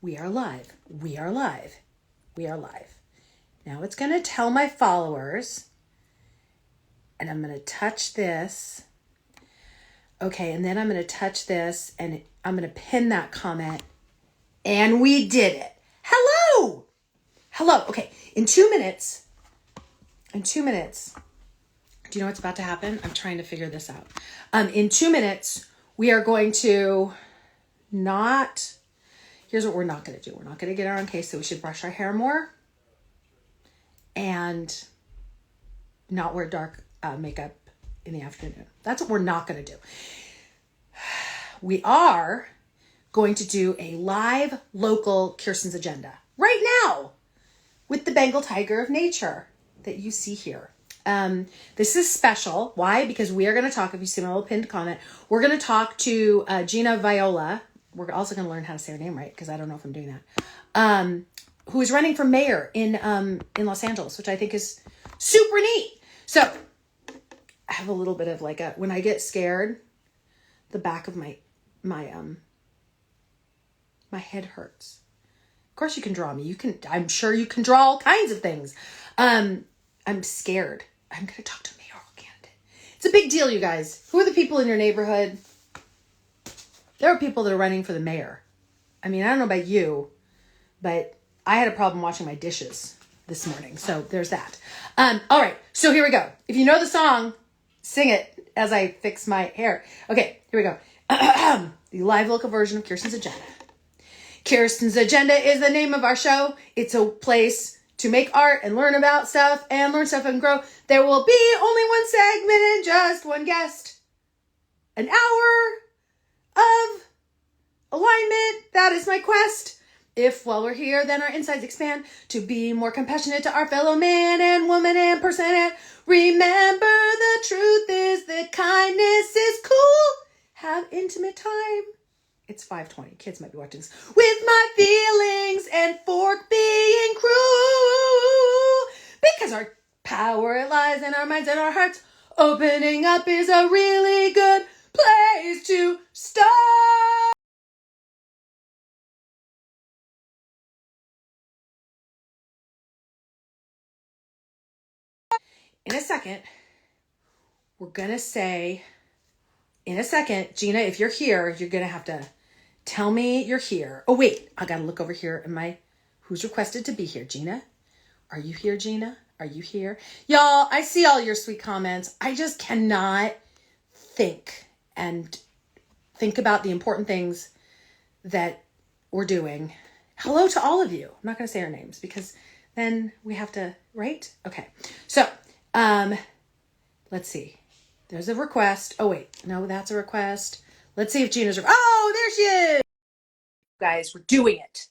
We are live. We are live. We are live. Now it's going to tell my followers, and I'm going to touch this. Okay, and then I'm going to touch this, and I'm going to pin that comment, and we did it. Hello! Hello. Okay, in 2 minutes, do you know what's about to happen? I'm trying to figure this out. In 2 minutes, we are going to here's what we're not going to do. We're not going to get our own case, so we should brush our hair more and not wear dark makeup in the afternoon. That's what we're not going to do. We are going to do a live local Kirsten's Agenda right now with the Bengal tiger of nature that you see here. This is special. Why? Because we are going to talk, if you see my little pinned comment, we're going to talk to Gina Viola. We're also going to learn how to say her name right, because I don't know if I'm doing that. Who is running for mayor in Los Angeles, which I think is super neat. So I have a little bit of like when I get scared, the back of my head hurts. Of course you can draw me. I'm sure you can draw all kinds of things. I'm scared. I'm going to talk to a mayoral candidate. It's a big deal, you guys. Who are the people in your neighborhood? There are people that are running for the mayor. I mean, I don't know about you, but I had a problem washing my dishes this morning. So there's that. All right. So here we go. If you know the song, sing it as I fix my hair. Okay, here we go. The live local version of Kirsten's Agenda. Kirsten's Agenda is the name of our show. It's a place to make art and learn about stuff and learn stuff and grow. There will be only one segment and just one guest. An hour of alignment. That is my quest. If while we're here, then our insides expand to be more compassionate to our fellow man and woman and person. And remember, the truth is that kindness is cool. Have intimate time. It's 5:20. Kids might be watching this. With my feelings and fork being cruel. Because our power lies in our minds and our hearts. Opening up is a really good place to start. In a second, we're going to say, in a second, Gina, if you're here, you're going to have to tell me you're here. Oh, wait, I got to look over here in who's requested to be here. Gina, are you here, Gina? Are you here? Y'all, I see all your sweet comments. I just cannot think about the important things that we're doing. Hello to all of you. I'm not going to say our names because then we have to, right? Okay. So, let's see. There's a request. Oh, wait. No, that's a request. Let's see if Gina's... Oh, there she is! Guys, we're doing it.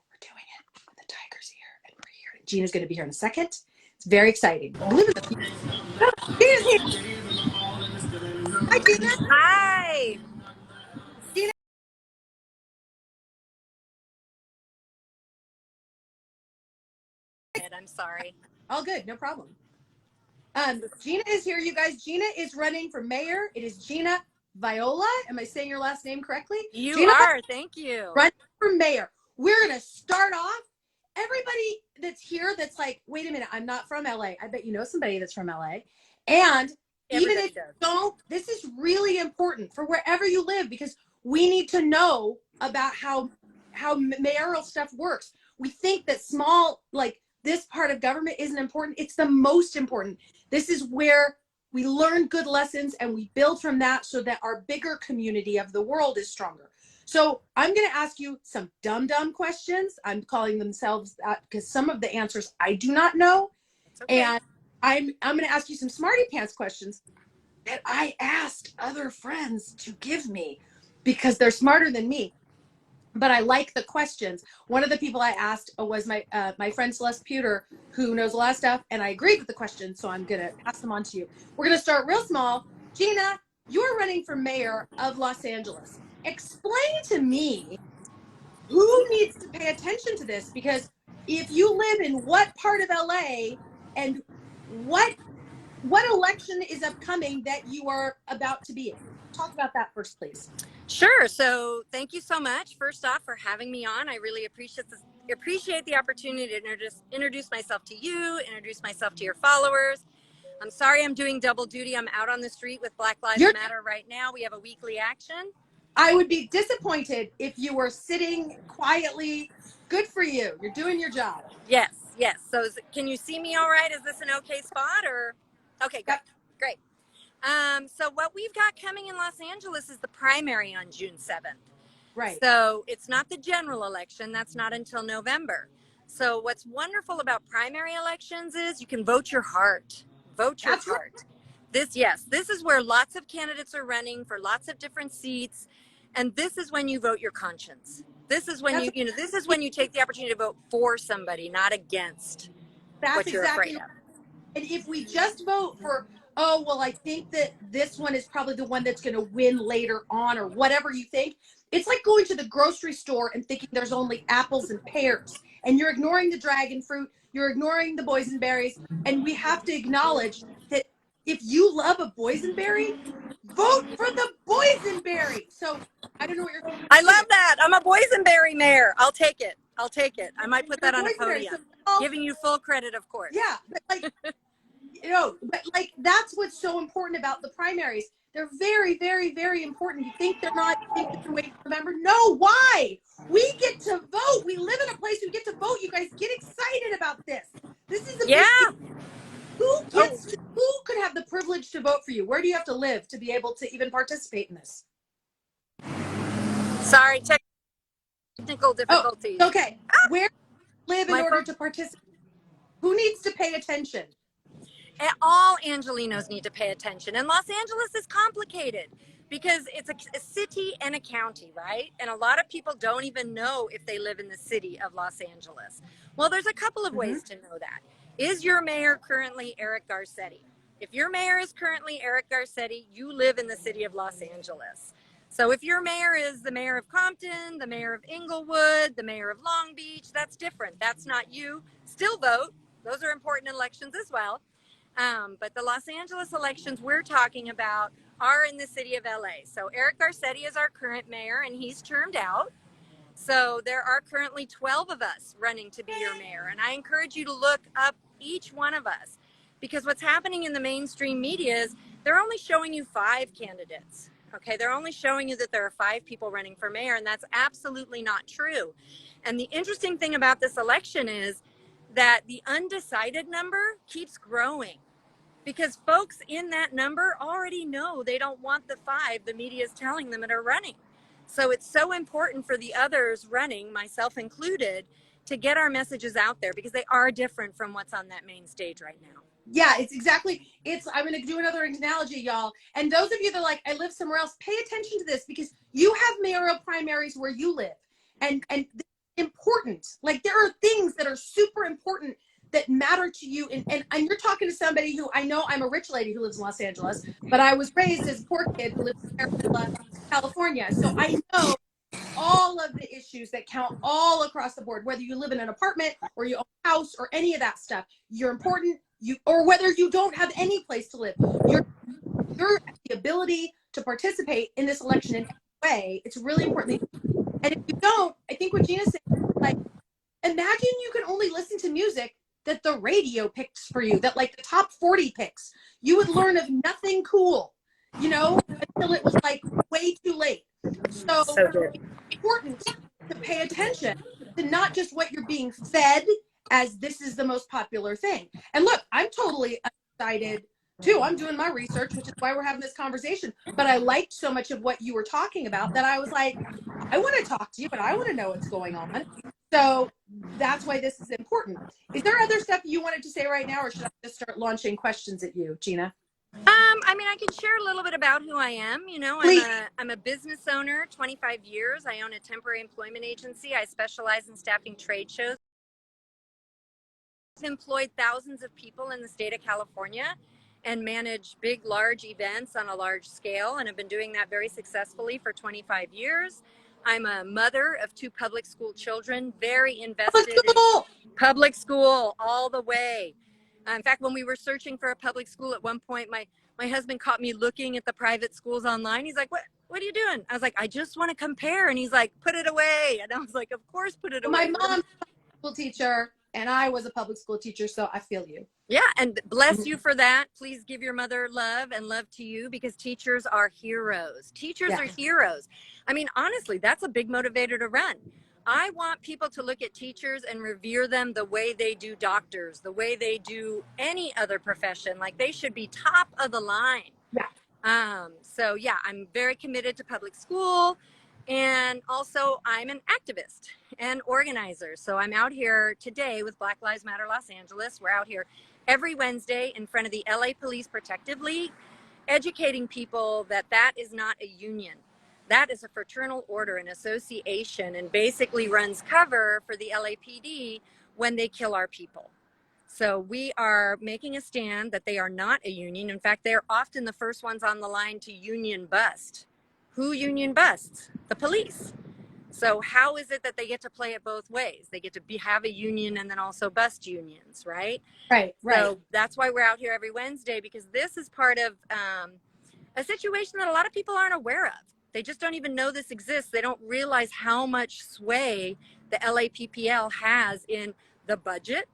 We're doing it. The tiger's here, and we're here. And Gina's going to be here in a second. It's very exciting. Gina's here. Hi, Gina. Hi. Gina. I'm sorry. All good. No problem. Gina is here, you guys. Gina is running for mayor. It is Gina Viola. Am I saying your last name correctly? You Gina are. Thank you. Running for mayor. We're going to start off. Everybody that's here that's like, wait a minute, I'm not from LA. I bet you know somebody that's from LA. And even if you don't, this is really important for wherever you live because we need to know about how mayoral stuff works. We think that small, like this part of government isn't important. It's the most important. This is where we learn good lessons and we build from that so that our bigger community of the world is stronger. So I'm going to ask you some dumb questions. I'm calling themselves that because some of the answers I do not know. Okay. And I'm going to ask you some smarty pants questions that I asked other friends to give me because they're smarter than me. But I like the questions. One of the people I asked was my friend Celeste Pewter, who knows a lot of stuff, and I agreed with the questions, so I'm going to pass them on to you. We're going to start real small. Gina, you're running for mayor of Los Angeles. Explain to me who needs to pay attention to this, because if you live in what part of LA and what election is upcoming that you are about to be in? Talk about that first, please. Sure. So thank you so much, first off, for having me on. I really appreciate the opportunity to introduce myself to you, introduce myself to your followers. I'm sorry I'm doing double duty. I'm out on the street with Black Lives You're, Matter right now. We have a weekly action. I would be disappointed if you were sitting quietly. Good for you. You're doing your job. Yes, yes. So can you see me all right? Is this an okay spot or? Okay, great, Yep. great. So what we've got coming in Los Angeles is the primary on June 7th. Right. So it's not the general election. That's not until November. So what's wonderful about primary elections is you can vote your heart. Vote your That's right. heart. This is where lots of candidates are running for lots of different seats. And this is when you vote your conscience. This is when That's this is when you take the opportunity to vote for somebody, not against that's what you're exactly afraid right. of. And if we just vote for, oh, well, I think that this one is probably the one that's going to win later on, or whatever you think, it's like going to the grocery store and thinking there's only apples and pears. And you're ignoring the dragon fruit, you're ignoring the boysenberries. And we have to acknowledge that if you love a boysenberry, vote for the boysenberry. So I don't know what you're I thinking. love that. I'm a boysenberry mayor. I'll take it. I'll take it. I might put You're that a on a boysenberry. podium. So, well, Giving you full credit, of course. yeah, but like, but like that's what's so important about the primaries. They're very, very, very important. You think they're not, you think we can wait for November? No, why? We get to vote. We live in a place we get to vote. You guys get excited about this. This is a Yeah. big deal. Oh, Who could have the privilege to vote for you? Where do you have to live to be able to even participate in this? sorry. Technical Oh, difficulties. okay. Where do you live in order to participate? Who needs to pay attention? All Angelinos need to pay attention. And Los Angeles is complicated because it's a city and a county, right? And a lot of people don't even know if they live in the city of Los Angeles. Well, there's a couple of Mm-hmm. ways to know that. Is your mayor currently Eric Garcetti? If your mayor is currently Eric Garcetti, you live in the city of Los Angeles. So if your mayor is the mayor of Compton, the mayor of Inglewood, the mayor of Long Beach, that's different. That's not you. Still vote. Those are important elections as well. But the Los Angeles elections we're talking about are in the city of LA. So Eric Garcetti is our current mayor and he's termed out. So there are currently 12 of us running to be your mayor. And I encourage you to look up each one of us because what's happening in the mainstream media is they're only showing you 5 candidates. Okay, they're only showing you that there are 5 people running for mayor, and that's absolutely not true. And the interesting thing about this election is that the undecided number keeps growing because folks in that number already know they don't want the 5 the media is telling them that are running. So it's so important for the others running, myself included, to get our messages out there because they are different from what's on that main stage right now. Yeah, I'm going to do another analogy, y'all. And those of you that are like, I live somewhere else, pay attention to this because you have mayoral primaries where you live. And important. Like there are things that are super important that matter to you. And you're talking to somebody who I know I'm a rich lady who lives in Los Angeles, but I was raised as a poor kid who lives in California. So I know all of the issues that count all across the board, whether you live in an apartment or you own a house or any of that stuff, you're important. Or whether you don't have any place to live, your the ability to participate in this election in any way, it's really important. And if you don't, I think what Gina said, like, imagine you can only listen to music that the radio picks for you, that like the top 40 picks. You would learn of nothing cool, until it was like way too late. So it's important to pay attention to not just what you're being fed as this is the most popular thing. And look, I'm totally excited too. I'm doing my research, which is why we're having this conversation. But I liked so much of what you were talking about that I was like, I want to talk to you, but I want to know what's going on. So that's why this is important. Is there other stuff you wanted to say right now, or should I just start launching questions at you, Gina? I mean, I can share a little bit about who I am. I'm a business owner, 25 years. I own a temporary employment agency. I specialize in staffing trade shows. I've employed thousands of people in the state of California and manage big, large events on a large scale, and have been doing that very successfully for 25 years. I'm a mother of 2 public school children, very invested in public school all the way. In fact, when we were searching for a public school at one point, my husband caught me looking at the private schools online. He's like, what are you doing? I was like, I just want to compare. And he's like, put it away. And I was like, of course, put it My away. mom's a school teacher and I was a public school teacher, so I feel you. Yeah, and bless you for that. Please give your mother love and love to you, because teachers are heroes. Teachers are heroes. I mean, honestly, that's a big motivator to run. I want people to look at teachers and revere them the way they do doctors, the way they do any other profession. Like, they should be top of the line. Yeah. So yeah, I'm very committed to public school, and also I'm an activist and organizer. So I'm out here today with Black Lives Matter Los Angeles. We're out here every Wednesday in front of the LA Police Protective League, educating people that that is not a union. That is a fraternal order, an association, and basically runs cover for the LAPD when they kill our people. So we are making a stand that they are not a union. In fact, they're often the first ones on the line to union bust. Who union busts? The police. So how is it that they get to play it both ways? They get to have a union and then also bust unions, right? Right. So that's why we're out here every Wednesday, because this is part of a situation that a lot of people aren't aware of. They just don't even know this exists. They don't realize how much sway the LAPPL has in the budget.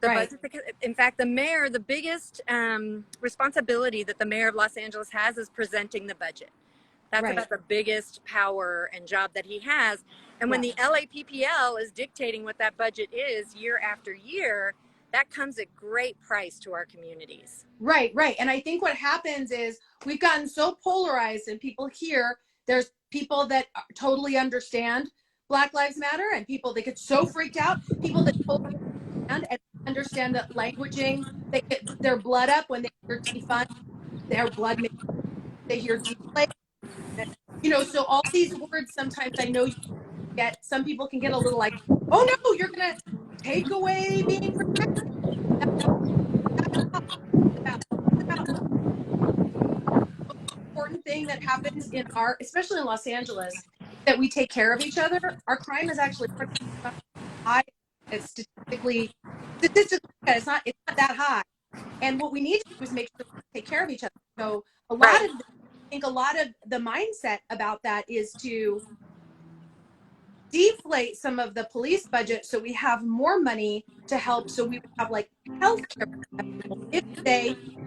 Budget, in fact, the mayor, the biggest responsibility that the mayor of Los Angeles has is presenting the budget. That's about the biggest power and job that he has. And when the LAPPL is dictating what that budget is year after year, that comes at great price to our communities. Right. And I think what happens is we've gotten so polarized, and people here, there's people that totally understand Black Lives Matter, and people that get so freaked out, people that totally understand that languaging, they get their blood up when they hear defund, their blood, they hear deflate. You know, so all these words, sometimes I know you get, some people can get a little like, oh no, you're going to take away being protected. That's about important thing that happens in our, especially in Los Angeles, that we take care of each other. Our crime is actually high. It's statistically, it's not that high. And what we need to do is make sure we take care of each other. So I think a lot of the mindset about that is to deflate some of the police budget so we have more money to help. So we would have like healthcare. If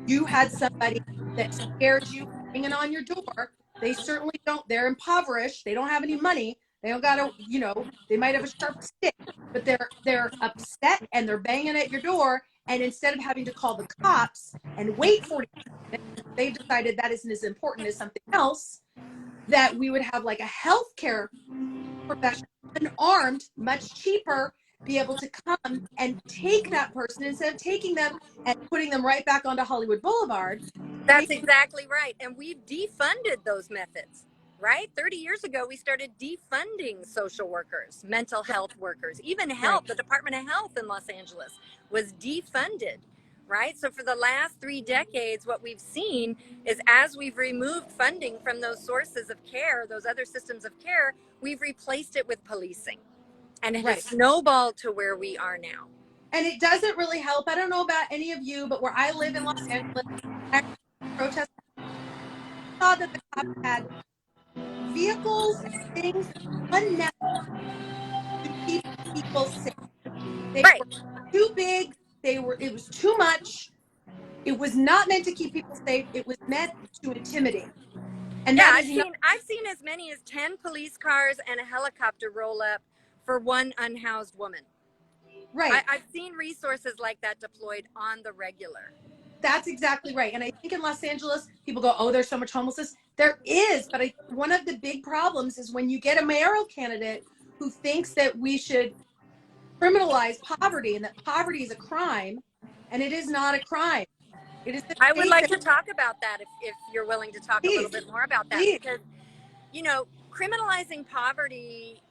you had somebody that scared you hanging on your door, they certainly don't, they're impoverished, they don't have any money, they don't got to, you know, they might have a sharp stick, but they're upset and they're banging at your door, and instead of having to call the cops and wait 40 minutes, they've decided that isn't as important as something else, that we would have like a healthcare professional, unarmed, much cheaper, be able to come and take that person instead of taking them and putting them right back onto Hollywood Boulevard. That's exactly right. And we've defunded those methods, right? 30 years ago, we started defunding social workers, mental health workers, even health. The Department of Health in Los Angeles was defunded, right? So for the last 3 decades, what we've seen is as we've removed funding from those sources of care, those other systems of care, we've replaced it with policing. And it has snowballed to where we are now. And it doesn't really help. I don't know about any of you, but where I live in Los Angeles, I protest, saw that the cops had vehicles and things unnecessary to keep people safe. They were too big. It was too much. It was not meant to keep people safe. It was meant to intimidate. And yeah, I've seen as many as 10 police cars and a helicopter roll up for one unhoused woman. Right. I've seen resources like that deployed on the regular. That's exactly right. And I think in Los Angeles, people go, oh, there's so much homelessness. There is. But one of the big problems is when you get a mayoral candidate who thinks that we should criminalize poverty and that poverty is a crime, and it is not a crime. It is. I would like to talk about that if you're willing to talk a little bit more about that. Because, you know, criminalizing poverty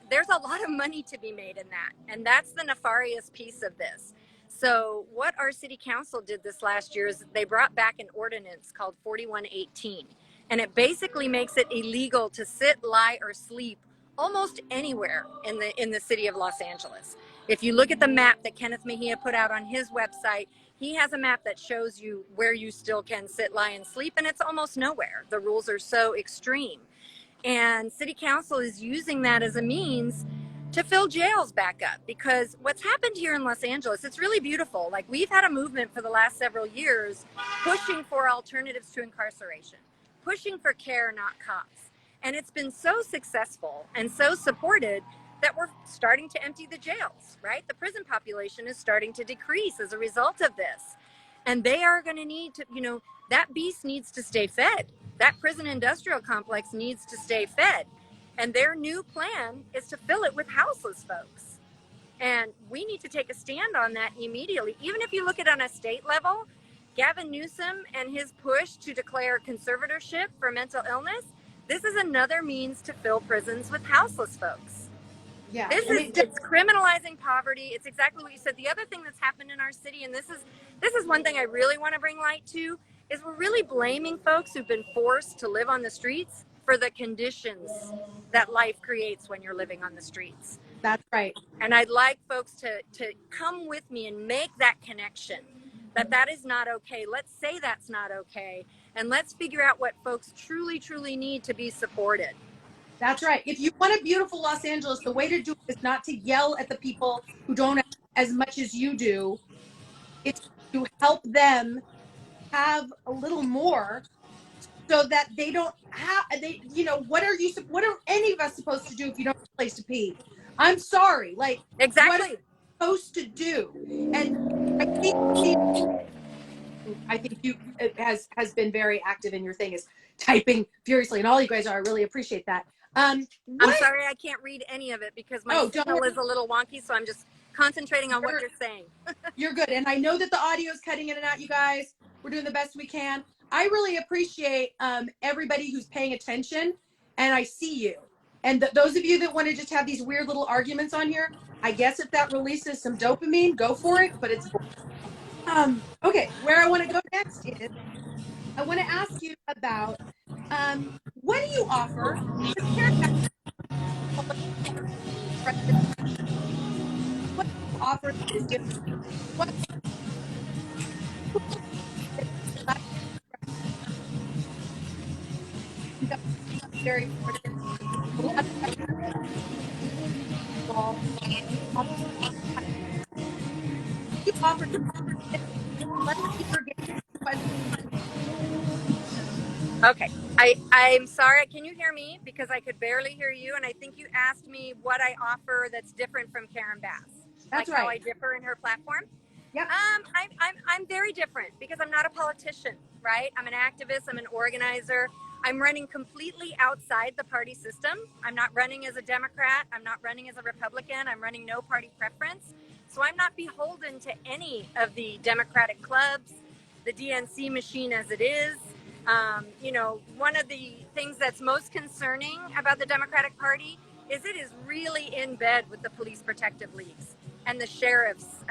there's a lot of money to be made in that. And that's the nefarious piece of this. So what our city council did this last year is they brought back an ordinance called 4118. And it basically makes it illegal to sit, lie, or sleep almost anywhere in the city of Los Angeles. If you look at the map that Kenneth Mejia put out on his website, he has a map that shows you where you still can sit, lie, and sleep, and it's almost nowhere. The rules are so extreme. And city council is using that as a means to fill jails back up, because what's happened here in Los Angeles, it's really beautiful. Like, we've had a movement for the last several years pushing for alternatives to incarceration, pushing for care, not cops. And it's been so successful and so supported that we're starting to empty the jails, right? The prison population is starting to decrease as a result of this. And they are going to need to, that beast needs to stay fed. That prison industrial complex needs to stay fed. And their new plan is to fill it with houseless folks. And we need to take a stand on that immediately. Even if you look at it on a state level, Gavin Newsom and his push to declare conservatorship for mental illness, this is another means to fill prisons with houseless folks. Yeah, It's criminalizing poverty. It's exactly what you said. The other thing that's happened in our city, and this is one thing I really want to bring light to, is we're really blaming folks who've been forced to live on the streets for the conditions that life creates when you're living on the streets. That's right. And I'd like folks to come with me and make that connection, that is not okay. Let's say that's not okay. And let's figure out what folks truly, truly need to be supported. That's right. If you want a beautiful Los Angeles, the way to do it is not to yell at the people who don't have as much as you do. It's to help them have a little more, so that they don't have, what are any of us supposed to do if you don't have a place to pee? I'm sorry. Like, exactly. What are you supposed to do? And I think you has been very active in your thing, is typing furiously, and all you guys are. I really appreciate that. I'm sorry I can't read any of it because my signal is a little wonky, so I'm just concentrating on what you're saying. You're good. And I know that the audio is cutting in and out, you guys. We're doing the best we can. I really appreciate everybody who's paying attention, and I see you. And those of you that want to just have these weird little arguments on here, I guess if that releases some dopamine, go for it, but it's okay. Where I want to go next is I want to ask you about what do you offer? What do you offer that is different? What very important. A lot of people you offer. Let's keep her getting. Okay. I'm sorry. Can you hear me? Because I could barely hear you. And I think you asked me what I offer that's different from Karen Bass. That's like right. How I differ in her platform. Yeah. I'm very different because I'm not a politician, right? I'm an activist. I'm an organizer. I'm running completely outside the party system. I'm not running as a Democrat. I'm not running as a Republican. I'm running no party preference. So I'm not beholden to any of the Democratic clubs, the DNC machine as it is. One of the things that's most concerning about the Democratic Party is it is really in bed with the police protective leagues and the sheriffs,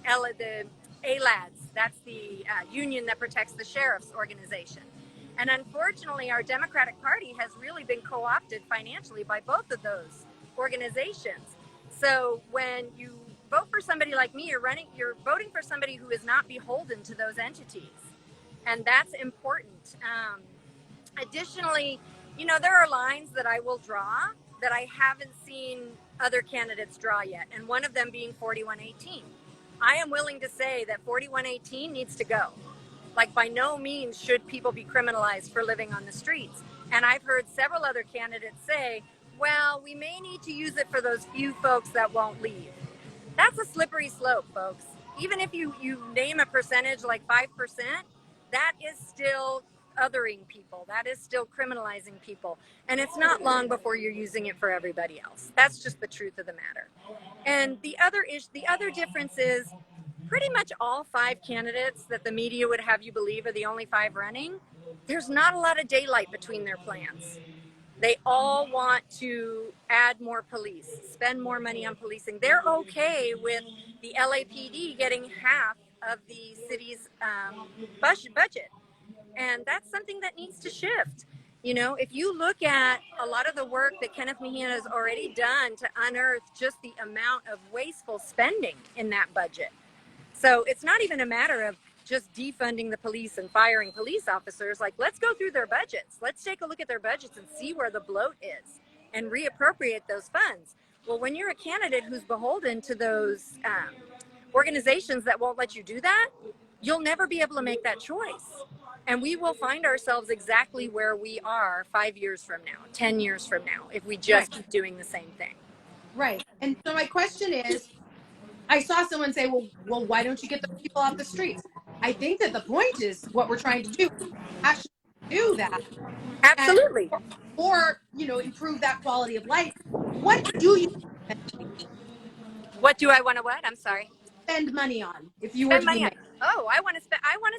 the ALADS, that's the union that protects the sheriff's organization. And unfortunately, our Democratic Party has really been co-opted financially by both of those organizations. So when you vote for somebody like me, you're voting for somebody who is not beholden to those entities. And that's important. Additionally, there are lines that I will draw that I haven't seen other candidates draw yet, and one of them being 4118. I am willing to say that 4118 needs to go. Like, by no means should people be criminalized for living on the streets. And I've heard several other candidates say, well, we may need to use it for those few folks that won't leave. That's a slippery slope, folks. Even if you name a percentage like 5%, that is still othering people. That is still criminalizing people. And it's not long before you're using it for everybody else. That's just the truth of the matter. And the other difference is pretty much all 5 candidates that the media would have you believe are the only 5 running. There's not a lot of daylight between their plans. They all want to add more police, spend more money on policing. They're okay with the LAPD getting half of the city's budget. And that's something that needs to shift. You know, if you look at a lot of the work that Kenneth Meehan has already done to unearth just the amount of wasteful spending in that budget. So it's not even a matter of just defunding the police and firing police officers. Like, let's go through their budgets. Let's take a look at their budgets and see where the bloat is and reappropriate those funds. Well, when you're a candidate who's beholden to those organizations that won't let you do that, you'll never be able to make that choice. And we will find ourselves exactly where we are 5 years from now, 10 years from now, if we just keep doing the same thing. Right. And so my question is, I saw someone say, well, why don't you get those people off the streets? I think that the point is what we're trying to do, actually do that. Absolutely. Or, you know, improve that quality of life. What do you What do I want to what? I'm sorry. spend money on if you were to be mayor? Oh, I want to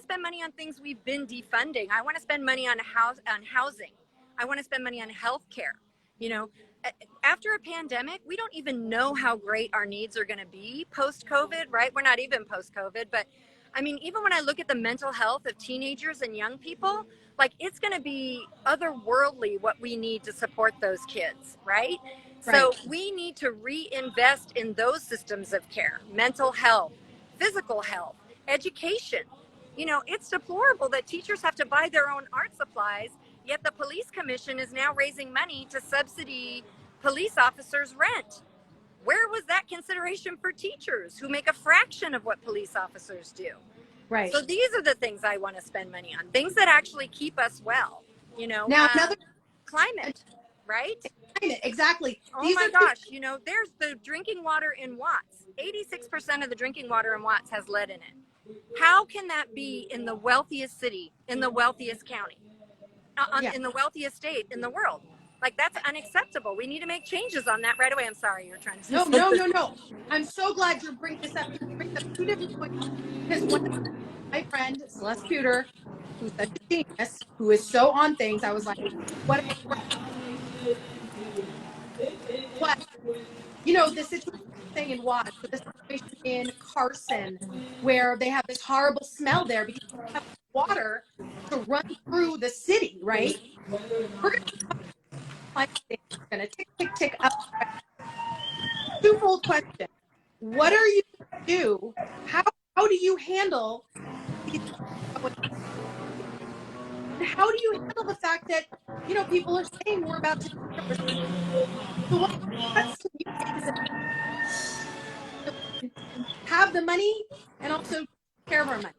spend money on things we've been defunding. I want to spend money on housing. I want to spend money on healthcare. You know, after a pandemic, we don't even know how great our needs are going to be post-COVID, right? We're not even post-COVID, but I mean, even when I look at the mental health of teenagers and young people, like, it's going to be otherworldly what we need to support those kids, right? So we need to reinvest in those systems of care, mental health, physical health, education. You know, it's deplorable that teachers have to buy their own art supplies, yet the police commission is now raising money to subsidy police officers' rent. Where was that consideration for teachers who make a fraction of what police officers do? Right. So these are the things I want to spend money on, things that actually keep us well. You know, now another climate, right? Climate, exactly. Oh These my are gosh, you know, there's the drinking water in Watts. 86% of the drinking water in Watts has lead in it. How can that be in the wealthiest city, in the wealthiest county, in the wealthiest state in the world? Like, that's unacceptable. We need to make changes on that right away. I'm sorry, you're trying to say something. No. I'm so glad you're bringing this up. You bring up two different points. Because one of my friend, Celeste Pewter, who's such a genius, who is so on things, I was like, what, you know, the situation thing in Watts, or the situation in Carson, where they have this horrible smell there because they have water to run through the city, right? We're going to tick, tick, tick up. Twofold question. What are you going to do? How do you handle these? And how do you handle the fact that, you know, people are saying we're about to so what steps can you take as a have the money and also take care of our money?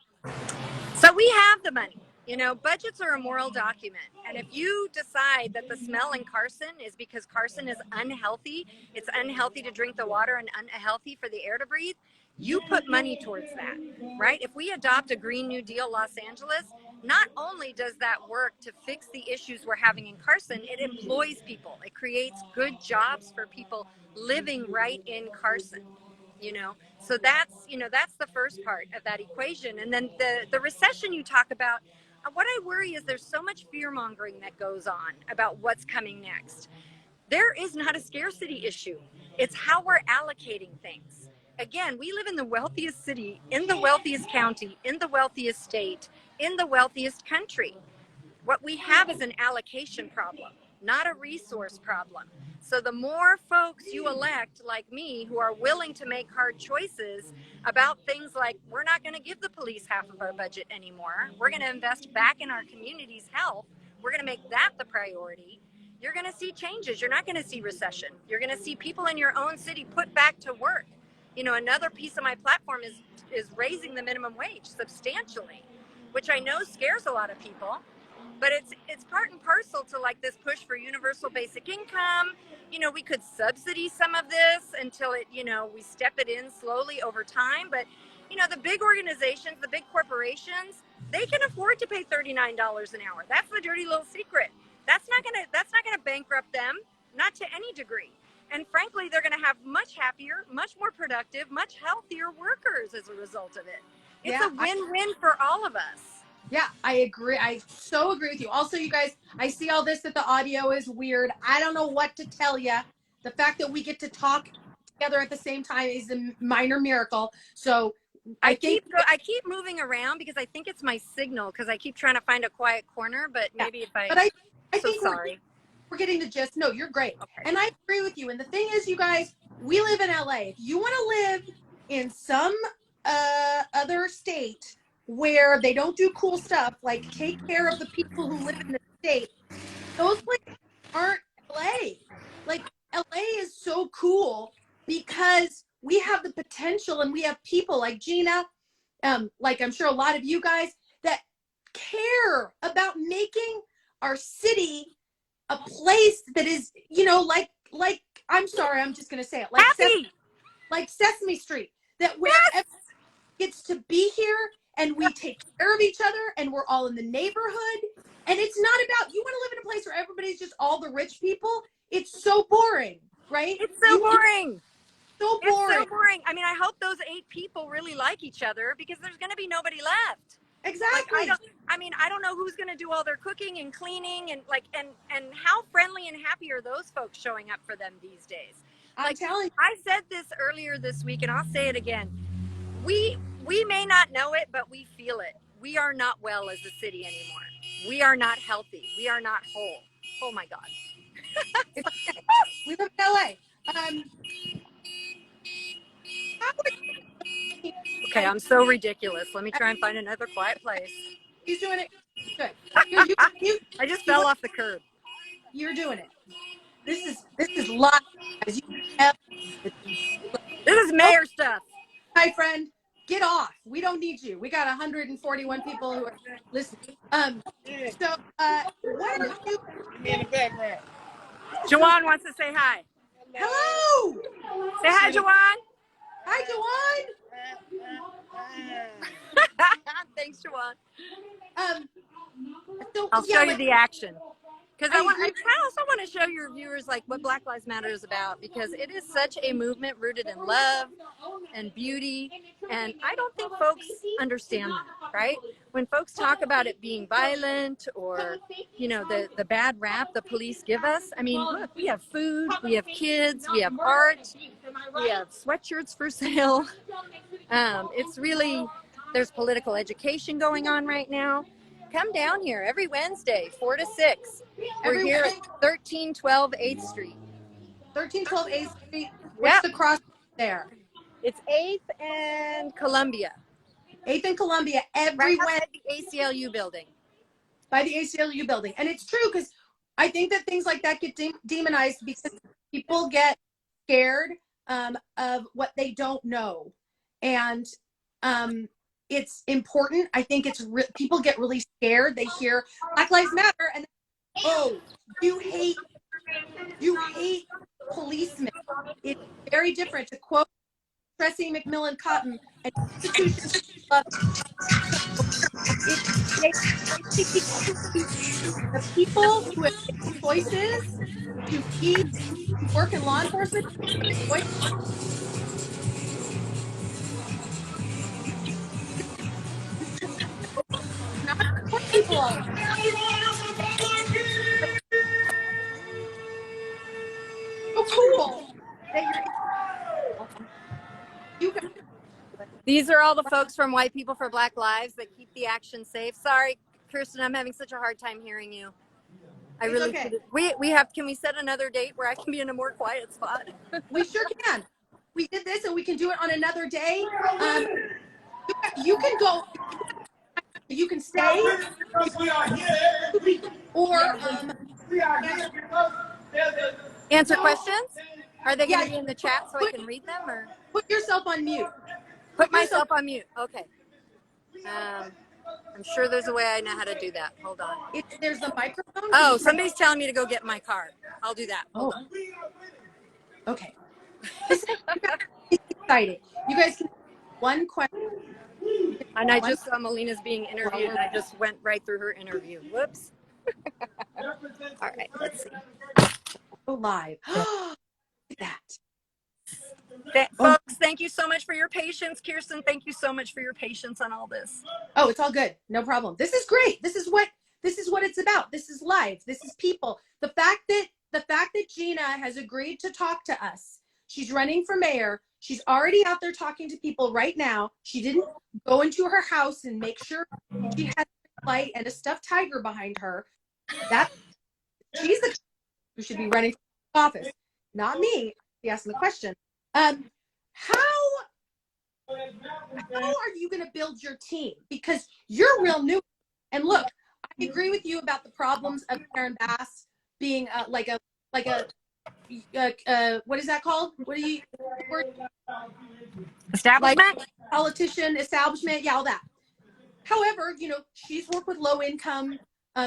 So we have the money. You know, budgets are a moral document. And if you decide that the smell in Carson is because Carson is unhealthy, it's unhealthy to drink the water and unhealthy for the air to breathe, you put money towards that, right? If we adopt a Green New Deal Los Angeles, not only does that work to fix the issues we're having in Carson, it employs people. It creates good jobs for people living right in Carson. You know, so that's, you know, that's the first part of that equation. And then the recession you talk about, what I worry is there's so much fear mongering that goes on about what's coming next. There is not a scarcity issue. It's how we're allocating things. Again, we live in the wealthiest city, in the wealthiest county, in the wealthiest state, in the wealthiest country. What we have is an allocation problem, not a resource problem. So the more folks you elect like me who are willing to make hard choices about things like, we're not going to give the police half of our budget anymore. We're going to invest back in our community's health. We're going to make that the priority. You're going to see changes. You're not going to see recession. You're going to see people in your own city put back to work. You know, another piece of my platform is raising the minimum wage substantially, which I know scares a lot of people. But it's part and parcel to, like, this push for universal basic income. You know, we could subsidy some of this until it, you know, we step it in slowly over time. But, you know, the big organizations, the big corporations, they can afford to pay $39 an hour. That's the dirty little secret. That's not gonna bankrupt them, not to any degree. And frankly, they're gonna have much happier, much more productive, much healthier workers as a result of it. It's a win-win for all of us. Yeah, I agree. I so agree with you. Also, you guys, I see all this that the audio is weird. I don't know what to tell you. The fact that we get to talk together at the same time is a minor miracle. So I keep moving around because I think it's my signal, because I keep trying to find a quiet corner, but maybe if I I so think sorry. we're getting the gist. No, you're great. Okay. And I agree with you. And the thing is, you guys, we live in LA. If you want to live in some other state where they don't do cool stuff, like take care of the people who live in the state, those places aren't LA. Like LA is so cool because we have the potential and we have people like Gina, like I'm sure a lot of you guys that care about making our city a place that is, you know, like I'm sorry, I'm just gonna say it, Happy. like Sesame Street, that where Yes. everyone gets to be here and we take care of each other and we're all in the neighborhood. And it's not about, you want to live in a place where everybody's just all the rich people. It's so boring, right? It's so boring. So It's boring. so boring. I mean, I hope those 8 people really like each other because there's going to be nobody left. Exactly. Like, I don't know who's going to do all their cooking and cleaning and how friendly and happy are those folks showing up for them these days? I'm telling you. I said this earlier this week and I'll say it again. We may not know it, but we feel it. We are not well as a city anymore. We are not healthy. We are not whole. Oh my God. We live in LA. Okay, I'm so ridiculous. Let me try and find another quiet place. He's doing it good. Here, you I just fell off the curb. You're doing it. This is live. As you can tell. This is mayor stuff. Hi, friend. Get off. We don't need you. We got 141 people who are listening. So, what are you? In the background. Jawan wants to say hi. Hello. Say hi, Jawan. Hi, Thanks, Jawan. Jawan. So, I'll show you the action. Because I also want to show your viewers like what Black Lives Matter is about, because it is such a movement rooted in love and beauty, and I don't think folks understand that, right? When folks talk about it being violent or, you know, the bad rap the police give us, I mean, look, we have food, we have kids, we have art, we have sweatshirts for sale. It's really, there's political education going on right now. Come down here every Wednesday, 4 to 6. We're here at 1312 8th Street. 1312 8th Street. What's the cross there? It's 8th and Columbia. 8th and Columbia Right outside the ACLU building. By the ACLU building. And it's true, because I think that things like that get demonized because people get scared of what they don't know. And it's important. I think it's people get really scared. They hear Black Lives Matter and oh, you hate policemen. It's very different. To quote Tracy McMillan Cotton, an institution of the people who have made choices to be to work in law enforcement, not support people all the time. So cool that you guys. These are all the folks from White People for Black Lives that keep the action safe. Sorry, Kirsten, I'm having such a hard time hearing you. I really okay. Can we set another date where I can be in a more quiet spot? We sure can. We did this and we can do it on another day. You can go, you can stay, or answer questions. Are they going to be in the chat so I can read them, or put yourself on mute? Put myself on mute. Okay. I'm sure there's a way I know how to do that. Hold on. There's a microphone. Oh, somebody's telling me to go get my card. I'll do that. Hold on. Okay. This is exciting. You guys can one question. And I just saw Melina's being interviewed, and I just went right through her interview. Whoops. All right, let's see. Go live. Look at that. Folks, thank you so much for your patience. Kirsten, thank you so much for your patience on all this. Oh, it's all good. No problem. This is great. This is what it's about. This is life. This is people. The fact that Gina has agreed to talk to us. She's running for mayor. She's already out there talking to people right now. She didn't go into her house and make sure she has a light and a stuffed tiger behind her. That's She's the who should be running for office, not me. Be asking the question. How are you going to build your team? Because you're real new. And look, I agree with you about the problems of Karen Bass being like a what is that called? What do you Establishment? like politician establishment? Yeah, all that. However, you know, she's worked with low income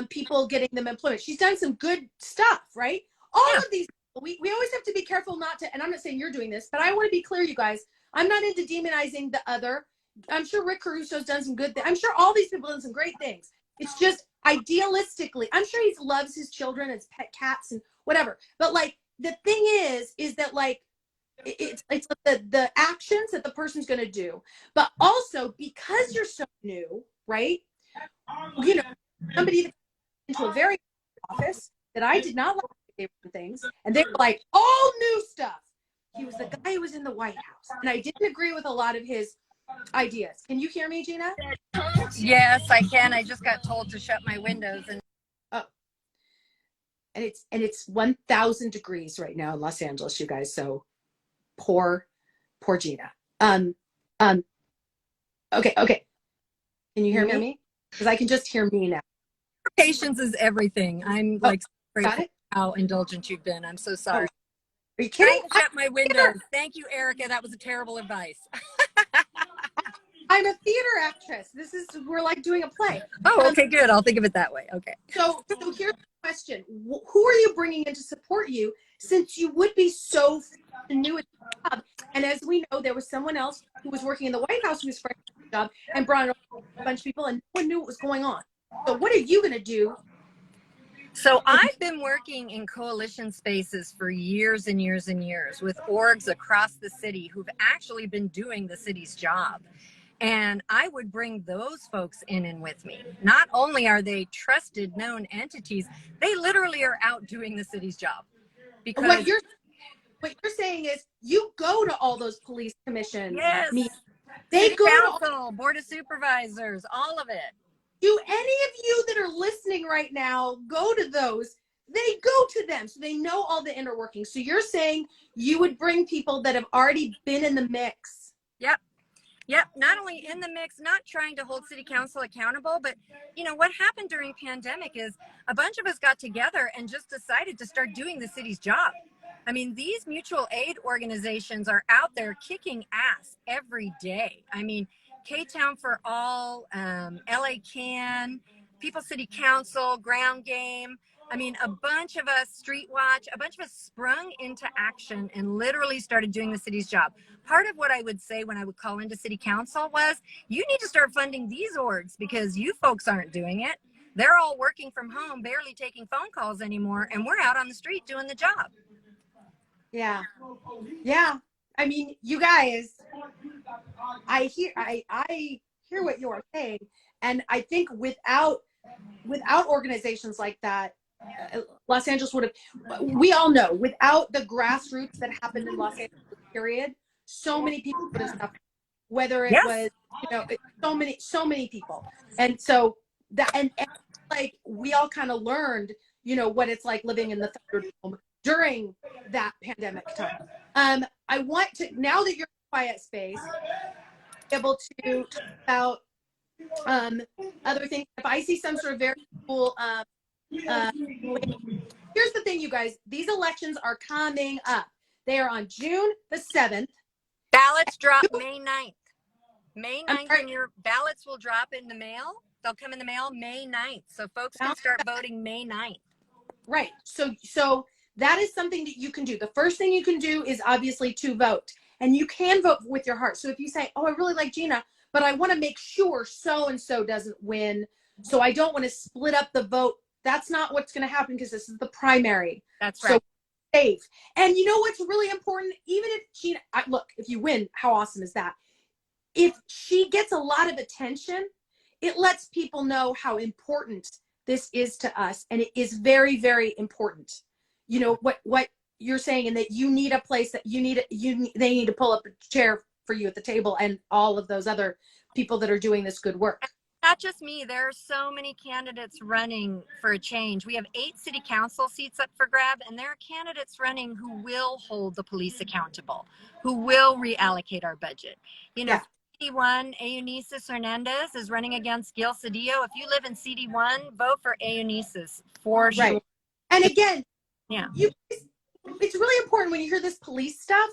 people, getting them employment. She's done some good stuff, right? All of these, we always have to be careful not to, and I'm not saying you're doing this, but I want to be clear, you guys, I'm not into demonizing the other. I'm sure Rick Caruso's done some good things. I'm sure all these people have done some great things. It's just idealistically, I'm sure he loves his children, his pet cats and whatever. But like, the thing is that like, it's the actions that the person's going to do, but also because you're so new, right? You know, somebody that into a very office that I did not like they were things, and they were like all new stuff. He was the guy who was in the White House, and I didn't agree with a lot of his ideas. Can you hear me, Gina? Yes, I can. I just got told to shut my windows. And it's 1,000 degrees right now in Los Angeles, you guys. So poor Gina. Okay. Can you hear me? Because I can just hear me now. Patience is everything. I'm like grateful how indulgent you've been. I'm so sorry. Are you kidding? Shut my windows. Thank you, Erica. That was a terrible advice. I'm a theater actress. We're like doing a play. Oh, okay, good. I'll think of it that way. Okay. So here's the question. Who are you bringing in to support you, since you would be so new at the job? And as we know, there was someone else who was working in the White House who was fresh at the job and brought in a bunch of people, and no one knew what was going on. So what are you going to do? So I've been working in coalition spaces for years and years and years with orgs across the city who've actually been doing the city's job. And I would bring those folks in and with me. Not only are they trusted, known entities, they literally are out doing the city's job. Because what you're saying is you go to all those police commission meetings. They go to board of supervisors, all of it. Do any of you that are listening right now go to those? They go to them, so they know all the inner workings. So you're saying you would bring people that have already been in the mix. Yep. Not only in the mix, not trying to hold city council accountable, but you know what happened during pandemic is a bunch of us got together and just decided to start doing the city's job. I mean, these mutual aid organizations are out there kicking ass every day. I mean, K-Town for All, LA Can, People City Council, Ground Game. I mean, a bunch of us, Street Watch, a bunch of us sprung into action and literally started doing the city's job. Part of what I would say when I would call into city council was, you need to start funding these orgs because you folks aren't doing it. They're all working from home, barely taking phone calls anymore, and we're out on the street doing the job. Yeah. I mean, you guys, I hear what you are saying, and I think without organizations like that, Los Angeles would have. We all know, without the grassroots that happened in Los Angeles, period, so many people would have suffered. Whether it was, you know, so many people, and so that and like we all kind of learned, you know, what it's like living in the Thunderdome during that pandemic time. I want to, now that you're in a quiet space, be able to talk about other things. If I see some sort of very cool, here's the thing, you guys, these elections are coming up. They are on June the 7th. Ballots drop May 9th. May 9th, and your ballots will drop in the mail. They'll come in the mail May 9th. So folks can start voting May 9th. Right. So that is something that you can do. The first thing you can do is obviously to vote. And you can vote with your heart. So if you say, oh, I really like Gina, but I want to make sure so-and-so doesn't win, so I don't want to split up the vote, that's not what's going to happen because this is the primary. That's right. So safe. And you know what's really important? Even if Gina, look, if you win, how awesome is that? If she gets a lot of attention, it lets people know how important this is to us. And it is very, very important. You know, what you're saying, and that you need a place that they need to pull up a chair for you at the table, and all of those other people that are doing this good work. not just me. There are so many candidates running for a change. We have 8 city council seats up for grab, and there are candidates running who will hold the police accountable, who will reallocate our budget. You know, Yeah. CD1, Eunices Hernandez is running against Gil Cedillo. If you live in CD1, vote for Eunices for Right. sure. And again, Yeah. It's really important when you hear this police stuff.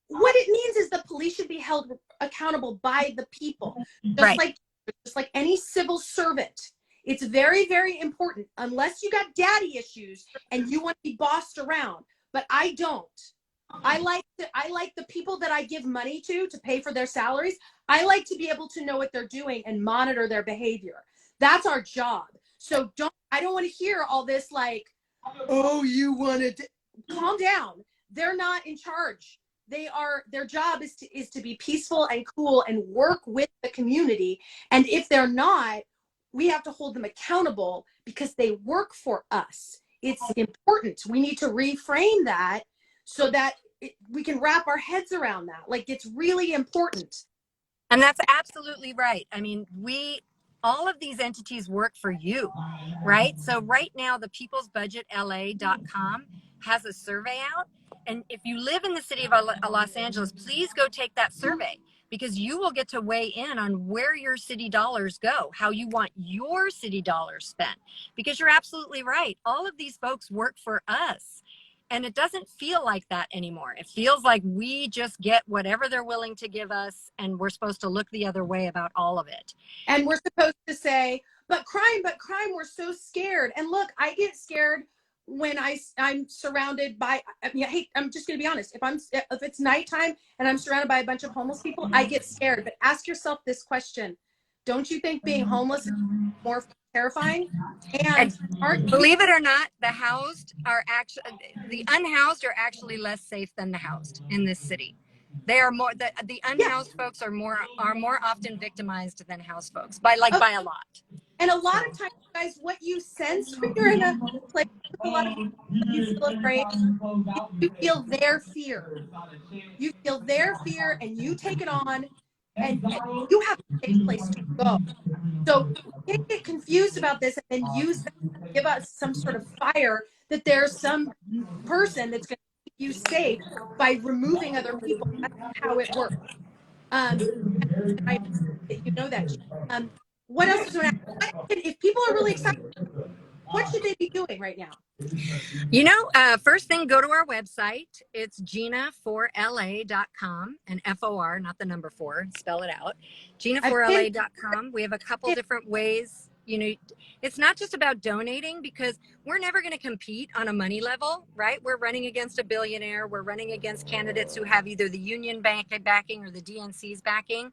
What it means is the police should be held accountable by the people, Right. just like any civil servant. It's very, very important. Unless you got daddy issues and you want to be bossed around, but I don't. I like the people that I give money to pay for their salaries. I like to be able to know what they're doing and monitor their behavior. That's our job. So I don't want to hear all this like, oh, you wanted to calm down. They're not in charge. Their job is to be peaceful and cool and work with the community. And if they're not, we have to hold them accountable because they work for us. It's important. We need to reframe that so that we can wrap our heads around that. Like, it's really important. And that's absolutely right. I mean, all of these entities work for you, right? So right now, the peoplesbudgetla.com has a survey out. And if you live in the city of Los Angeles, please go take that survey, because you will get to weigh in on where your city dollars go, how you want your city dollars spent. Because you're absolutely right. All of these folks work for us. And it doesn't feel like that anymore. It feels like we just get whatever they're willing to give us, and we're supposed to look the other way about all of it. And we're supposed to say, but crime, we're so scared. And look, I get scared when I'm surrounded by, hey, I'm just going to be honest. If it's nighttime and I'm surrounded by a bunch of homeless people, I get scared. But ask yourself this question. Don't you think being homeless is more terrifying? And believe it or not, the unhoused are actually less safe than the housed in this city. They are more, the unhoused folks are more often victimized than housed folks by a lot. And a lot of times, guys, what you sense when you're in a place with a lot of people, you feel afraid, you feel their fear. You feel their fear and you take it on, and you have a safe place to go. So we can't get confused about this and then use that to give us some sort of fire that there's some person that's going to keep you safe by removing other people. That's not how it works. And I that you know that. What else is going to happen? If people are really excited, what should they be doing right now? You know, first thing, go to our website. It's gina4la.com, and FOR, not the number 4, spell it out. gina4la.com. We have a couple different ways. You know, it's not just about donating, because we're never going to compete on a money level, right? We're running against a billionaire. We're running against candidates who have either the union bank backing or the DNC's backing.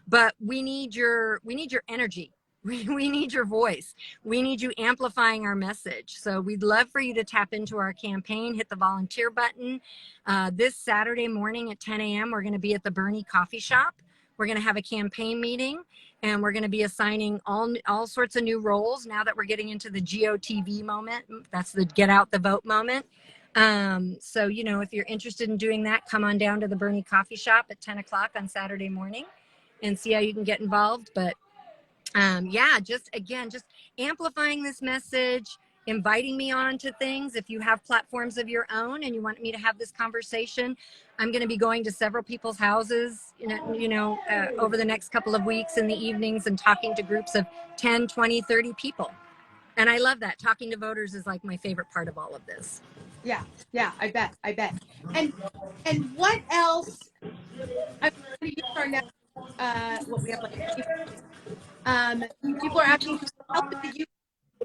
But we need your energy. We need your voice. We need you amplifying our message. So we'd love for you to tap into our campaign, hit the volunteer button. This Saturday morning at 10 a.m., we're going to be at the Bernie Coffee Shop. We're going to have a campaign meeting, and we're going to be assigning all sorts of new roles now that we're getting into the GOTV moment. That's the get out the vote moment. So, you know, if you're interested in doing that, come on down to the Bernie Coffee Shop at 10 o'clock on Saturday morning and see how you can get involved. But yeah, just amplifying this message, inviting me on to things. If you have platforms of your own and you want me to have this conversation, I'm going to be going to several people's houses, over the next couple of weeks in the evenings, and talking to groups of 10, 20, 30 people. And I love that. Talking to voters is like my favorite part of all of this. Yeah, I bet. And what else? I'm going to use our next, what we have like 20 minutes. People are asking help with the youth.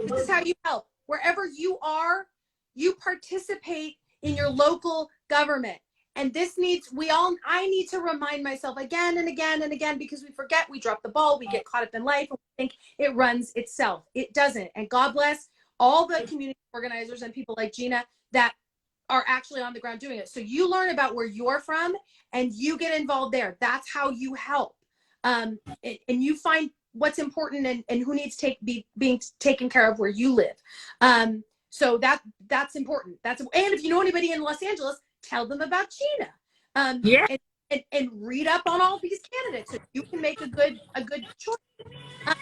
This is how you help. Wherever you are, you participate in your local government. And I need to remind myself again and again and again, because we forget, we drop the ball, we get caught up in life, and we think it runs itself. It doesn't. And God bless all the community organizers and people like Gina that are actually on the ground doing it. So you learn about where you're from and you get involved there. That's how you help. And you find what's important and who needs being taken care of where you live. So that's important. And if you know anybody in Los Angeles, tell them about Gina. Yeah. And and read up on all these candidates so you can make a good choice.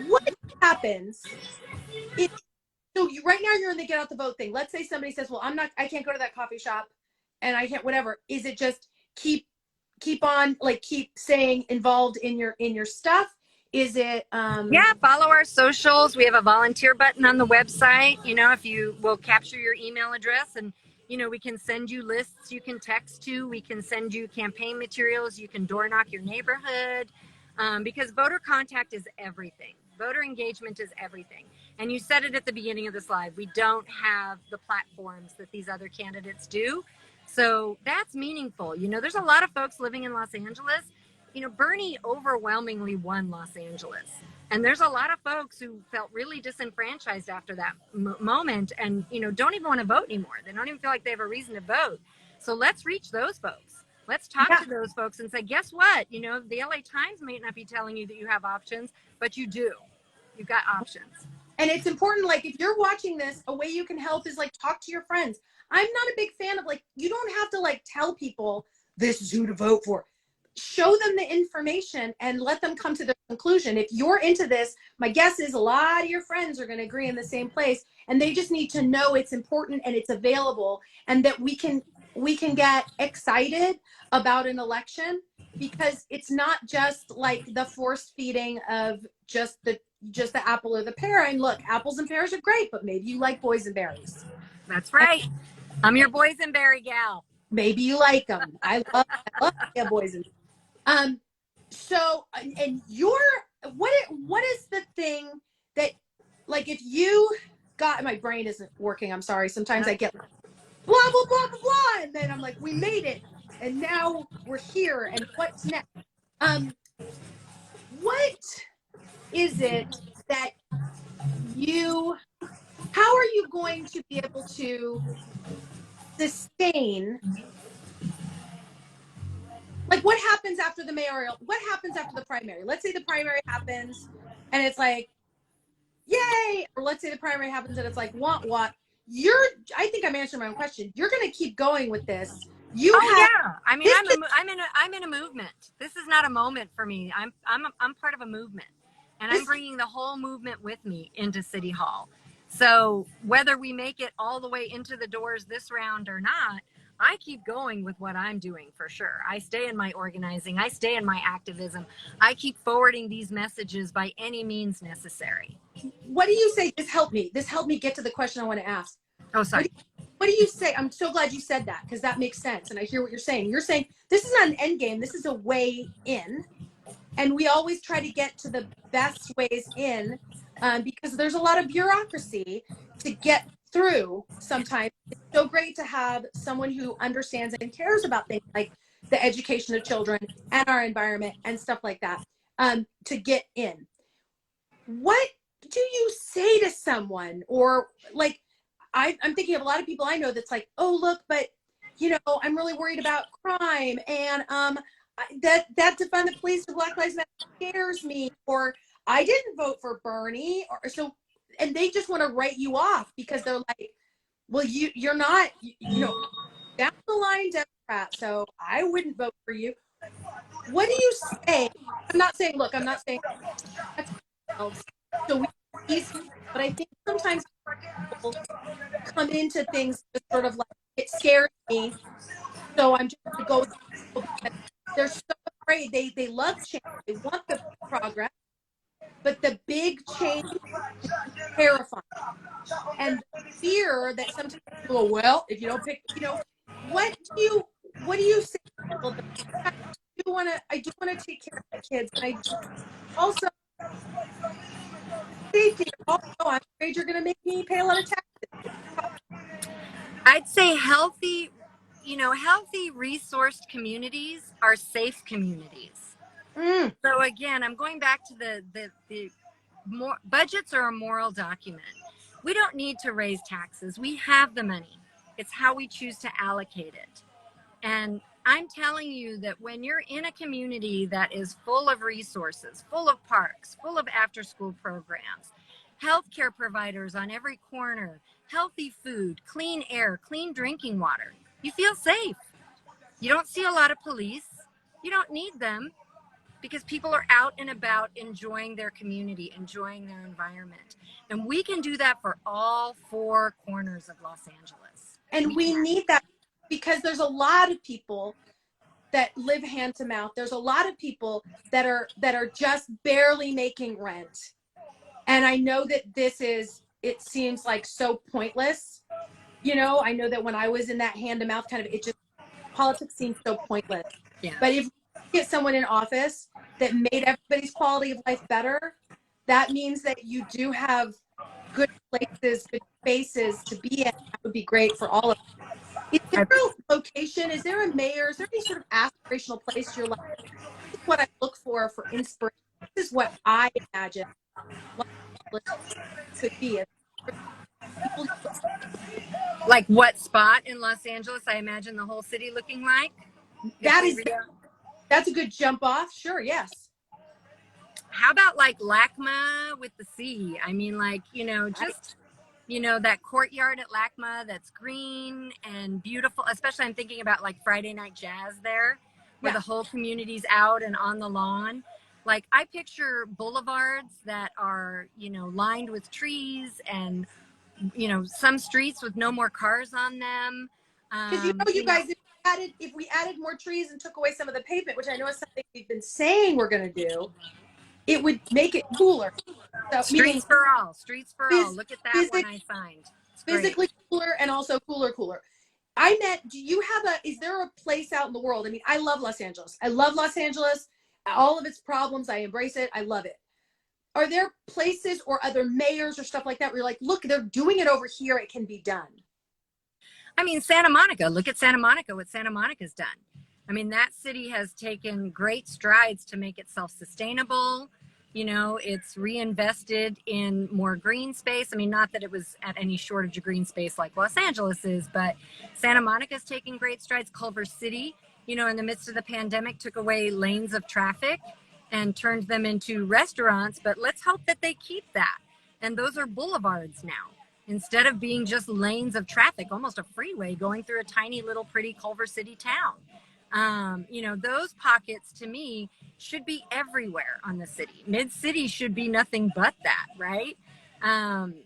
What happens if so you right now you're in the get out the vote thing. Let's say somebody says, well, I can't go to that coffee shop and I can't whatever. Is it just keep on like keep saying involved in your stuff? Is it Yeah, follow our socials. We have a volunteer button on the website. You know, if you will capture your email address and, you know, we can send you lists you can text to. We can send you campaign materials. You can door knock your neighborhood because voter contact is everything. Voter engagement is everything. And you said it at the beginning of this live. We don't have the platforms that these other candidates do. So that's meaningful. You know, there's a lot of folks living in Los Angeles. You know, Bernie overwhelmingly won Los Angeles. And there's a lot of folks who felt really disenfranchised after that moment and, you know, don't even want to vote anymore. They don't even feel like they have a reason to vote. So let's reach those folks. Let's talk to those folks and say, guess what? You know, the LA Times may not be telling you that you have options, but you do. You've got options. And it's important, like, if you're watching this, a way you can help is, like, talk to your friends. I'm not a big fan of, like, you don't have to, like, tell people this is who to vote for. Show them the information and let them come to their conclusion. If you're into this, my guess is a lot of your friends are going to agree in the same place, and they just need to know it's important and it's available, and that we can get excited about an election, because it's not just like the force feeding of just the apple or the pear. And look, apples and pears are great, but maybe you like boysenberries. That's right. I'm your boysenberry gal. Maybe you like them. I love boysenberries. So, and what is the thing that, like, if you got, my brain isn't working, I'm sorry. Sometimes I get blah, blah, blah, blah, blah. And then I'm like, we made it. And now we're here. And what's next? What is it that how are you going to be able to sustain, like, what happens after the mayoral, what happens after the primary? Let's say the primary happens and it's like, yay, or let's say the primary happens and it's like, what? I think I'm answering my own question. You're going to keep going with this. Yeah. I mean, I'm in a movement. This is not a moment for me. I'm part of a movement, and I'm bringing the whole movement with me into City Hall. So whether we make it all the way into the doors this round or not, I keep going with what I'm doing for sure. I stay in my organizing. I stay in my activism. I keep forwarding these messages by any means necessary. What do you say? This helped me get to the question I want to ask. Oh, sorry. What do you say? I'm so glad you said that, because that makes sense. And I hear what you're saying. You're saying this is not an end game. This is a way in. And we always try to get to the best ways in, because there's a lot of bureaucracy to get through sometimes. It's so great to have someone who understands and cares about things like the education of children and our environment and stuff like that, to get in. What do you say to someone? Or, like, I'm thinking of a lot of people I know that's like, oh, look, but, you know, I'm really worried about crime, and that defund the police for Black Lives Matter scares me, or I didn't vote for Bernie, or so, and they just want to write you off because they're like, well, you're not, you know, down the line Democrat, so I wouldn't vote for you. What do you say? I'm not saying that's else. So but I think sometimes people come into things sort of like, it scares me, so I'm just going to go because they're so afraid. They love change. They want the progress, but the big change is terrifying. And the fear that sometimes people go, well, if you don't pick, you know, what do you say to people that I do want to take care of my kids, and I also safety. Also, I'm afraid you're going to make me pay a lot of taxes. I'd say healthy resourced communities are safe communities. So again, I'm going back to the more budgets are a moral document. We don't need to raise taxes. We have the money. It's how we choose to allocate it. And I'm telling you that when you're in a community that is full of resources, full of parks, full of after-school programs, healthcare providers on every corner, healthy food, clean air, clean drinking water, you feel safe. You don't see a lot of police. You don't need them because people are out and about enjoying their community, enjoying their environment. And we can do that for all four corners of Los Angeles. And we need that because there's a lot of people that live hand to mouth. There's a lot of people that are just barely making rent. And I know that it seems like so pointless. You know, I know that when I was in that hand to mouth kind of, politics seems so pointless. Yeah. But if we get someone in office that made everybody's quality of life better, that means that you do have good places, good spaces to be in. That would be great for all of us. Is there a location? Is there a mayor? Is there any sort of aspirational place you're like, this is what I look for inspiration? This is what I imagine Los Angeles could be. People, like what spot in Los Angeles I imagine the whole city looking like? That's a good jump off. Sure, yes. How about like LACMA with the sea? I mean, like, you know, just, you know, that courtyard at LACMA that's green and beautiful. Especially I'm thinking about like Friday Night Jazz there, where the whole community's out and on the lawn. Like I picture boulevards that are, you know, lined with trees and, you know, some streets with no more cars on them. Because you guys, if we added more trees and took away some of the pavement, which I know is something we've been saying we're going to do, it would make it cooler. So, streets for all. Look at that one I signed. Physically cooler and also cooler. Is there a place out in the world? I mean, I love Los Angeles. I love Los Angeles. All of its problems, I embrace it. I love it. Are there places or other mayors or stuff like that where you're like, look, they're doing it over here. It can be done. I mean, Santa Monica, look at Santa Monica, what Santa Monica's done. I mean, that city has taken great strides to make it self-sustainable. You know, it's reinvested in more green space. I mean, not that it was at any shortage of green space like Los Angeles is, but Santa Monica's taking great strides. Culver City, you know, in the midst of the pandemic, took away lanes of traffic and turned them into restaurants. But let's hope that they keep that. And those are boulevards now, instead of being just lanes of traffic, almost a freeway going through a tiny little pretty Culver City town. You know, those pockets to me should be everywhere on the city. Mid-city should be nothing but that, right?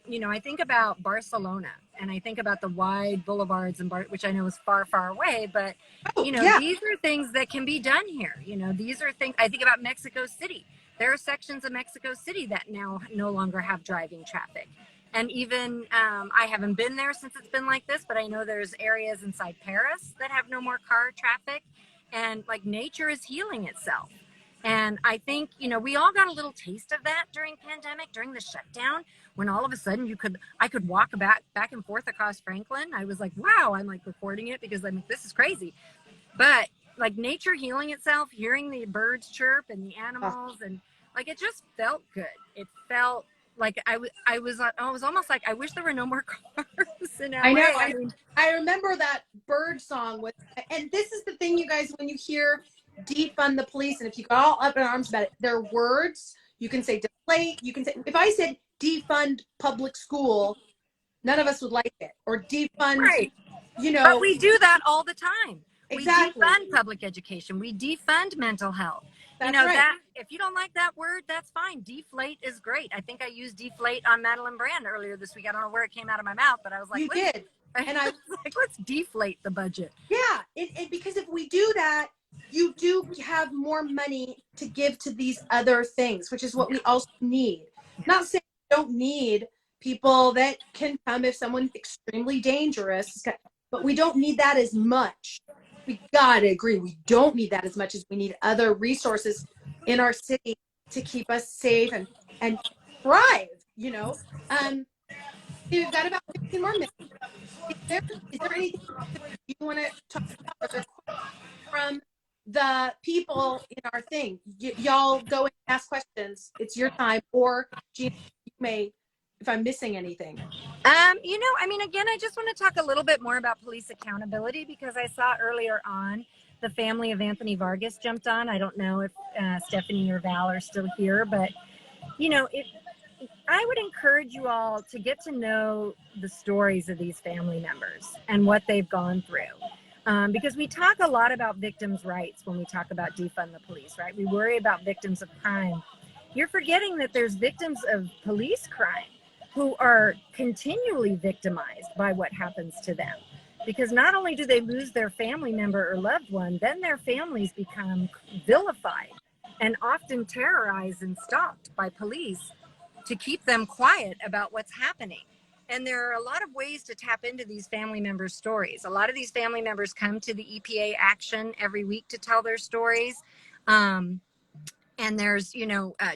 You know, I think about Barcelona and I think about the wide boulevards, which I know is far, far away, but, you know, these are things that can be done here. You know, these are things, I think about Mexico City. There are sections of Mexico City that now no longer have driving traffic. And even, I haven't been there since it's been like this, but I know there's areas inside Paris that have no more car traffic, and like nature is healing itself. And I think, you know, we all got a little taste of that during pandemic, during the shutdown, when all of a sudden I could walk back and forth across Franklin. I was like, wow, I'm like recording it because I'm like, this is crazy. But like nature healing itself, hearing the birds chirp and the animals, and like, it just felt good. It felt like I was almost like, I wish there were no more cars in LA. I know. I remember that bird song and this is the thing, you guys, when you hear defund the police, and if you got all up in arms about it, they're words. You can say deflate. You can say, if I said defund public school, none of us would like it. Or defund, you know. But we do that all the time. Exactly. We defund public education. We defund mental health. That's you know, right. that if you don't like that word, that's fine. Deflate is great. I think I used deflate on Madeline Brand earlier this week. I don't know where it came out of my mouth, but I was like, you did. And I was like, let's deflate the budget. Yeah, because if we do that, you do have more money to give to these other things, which is what we also need. Not saying we don't need people that can come if someone's extremely dangerous, but we don't need that as much. We gotta agree, we don't need that as much as we need other resources in our city to keep us safe and thrive, you know. We've got about 15 more minutes. Is there anything you want to talk about from the people in our thing? Y'all go and ask questions. It's your time. Or Gina, you may, if I'm missing anything. You know, I mean, again, I just want to talk a little bit more about police accountability, because I saw earlier on the family of Anthony Vargas jumped on. I don't know if Stephanie or Val are still here, but, you know, I would encourage you all to get to know the stories of these family members and what they've gone through. Because we talk a lot about victims' rights when we talk about defund the police, right? We worry about victims of crime. You're forgetting that there's victims of police crime who are continually victimized by what happens to them. Because not only do they lose their family member or loved one, then their families become vilified and often terrorized and stalked by police to keep them quiet about what's happening. And there are a lot of ways to tap into these family members' stories. A lot of these family members come to the EPA action every week to tell their stories. And there's,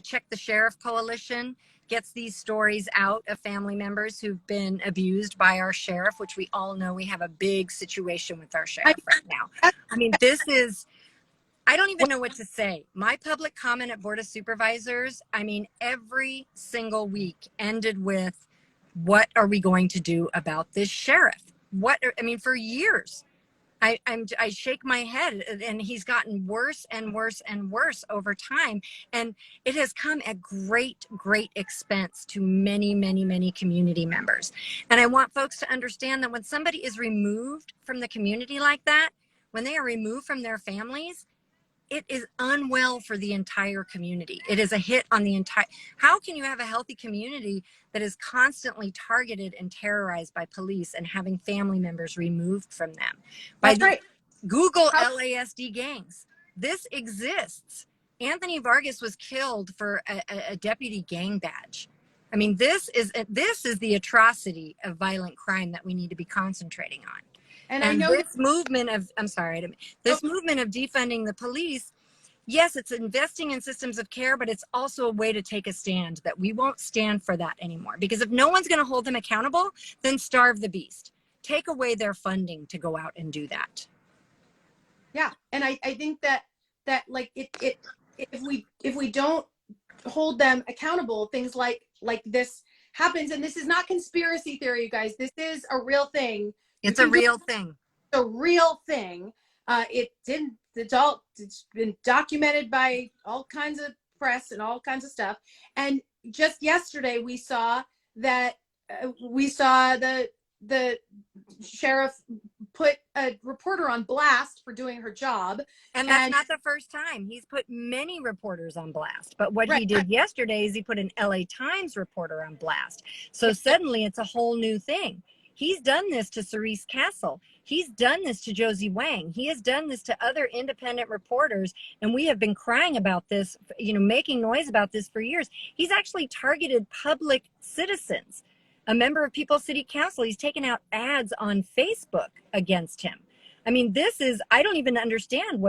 Check the Sheriff Coalition gets these stories out of family members who've been abused by our sheriff, which we all know we have a big situation with our sheriff right now. I mean, I don't even know what to say. My public comment at Board of Supervisors, every single week ended with, what are we going to do about this sheriff? For years, I shake my head, and he's gotten worse and worse and worse over time. And it has come at great, great expense to many, many, many community members. And I want folks to understand that when somebody is removed from the community like that, when they are removed from their families, it is unwell for the entire community. It is a hit on the entire. How can you have a healthy community that is constantly targeted and terrorized by police and having family members removed from them? That's right. Google LASD gangs. This exists. Anthony Vargas was killed for a deputy gang badge. This is the atrocity of violent crime that we need to be concentrating on. And I know this movement of, movement of defunding the police, yes, it's investing in systems of care, but it's also a way to take a stand that we won't stand for that anymore. Because if no one's going to hold them accountable, then starve the beast. Take away their funding to go out and do that. Yeah, and I think that like if we don't hold them accountable, things like this happens. And this is not conspiracy theory, you guys. This is a real thing. It's a real thing. It's a real thing. It's been documented by all kinds of press and all kinds of stuff. And just yesterday we saw that the sheriff put a reporter on blast for doing her job. And that's not the first time. He's put many reporters on blast. But what he did yesterday is he put an LA Times reporter on blast. So suddenly it's a whole new thing. He's done this to Cerise Castle. He's done this to Josie Wang. He has done this to other independent reporters. And we have been crying about this, making noise about this for years. He's actually targeted public citizens. A member of People's City Council, he's taken out ads on Facebook against him. I don't even understand